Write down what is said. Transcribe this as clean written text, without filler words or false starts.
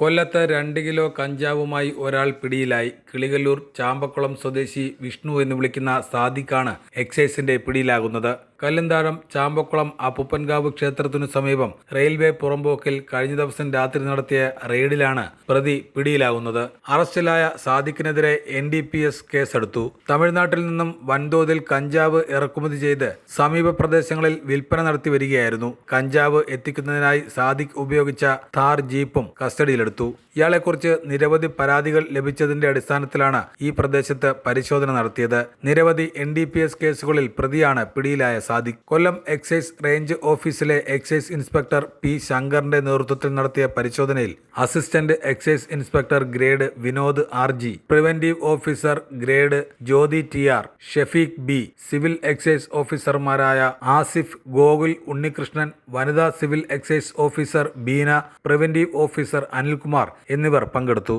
കൊല്ലത്ത് 2 കിലോ കഞ്ചാവുമായി ഒരാൾ പിടിയിലായി. കിളികല്ലൂർ ചാമ്പക്കുളം സ്വദേശി വിഷ്ണു എന്ന് വിളിക്കുന്ന സാദിഖാണ് എക്സൈസിന്റെ പിടിയിലാകുന്നത്. കല്ലുംതാഴം ചാമ്പക്കുളം അപ്പുപ്പൻകാവ് ക്ഷേത്രത്തിനു സമീപം റെയിൽവേ പുറമ്പോക്കിൽ കഴിഞ്ഞ ദിവസം രാത്രി നടത്തിയ റെയ്ഡിലാണ് പ്രതി പിടിയിലാകുന്നത്. അറസ്റ്റിലായ സാദിഖിനെതിരെ NDPS കേസെടുത്തു. തമിഴ്നാട്ടിൽ നിന്നും വൻതോതിൽ കഞ്ചാവ് ഇറക്കുമതി ചെയ്ത് സമീപ പ്രദേശങ്ങളിൽ വിൽപ്പന നടത്തി വരികയായിരുന്നു. കഞ്ചാവ് എത്തിക്കുന്നതിനായി സാദിഖ് ഉപയോഗിച്ച ഥാർ ജീപ്പും കസ്റ്റഡിയിലെടുത്തു. ഇയാളെക്കുറിച്ച് നിരവധി പരാതികൾ ലഭിച്ചതിന്റെ അടിസ്ഥാനത്തിലാണ് ഈ പ്രദേശത്ത് പരിശോധന നടത്തിയത്. നിരവധി NDPS കേസുകളിൽ പ്രതിയാണ് പിടിയിലായ സാദിഖ്. കൊല്ലം എക്സൈസ് റേഞ്ച് ഓഫീസിലെ എക്സൈസ് ഇൻസ്പെക്ടർ P. ശങ്കറിന്റെ നേതൃത്വത്തിൽ നടത്തിയ പരിശോധനയിൽ assistant excise inspector grade Vinod RG, preventive officer grade Jyothi TR, Shefeeq B, civil excise ഓഫീസർമാരായ ആസിഫ്, ഗോകുൽ, ഉണ്ണികൃഷ്ണൻ, വനിതാ civil excise officer Beena, preventive officer Anilkumar എന്നിവർ പങ്കെടുത്തു.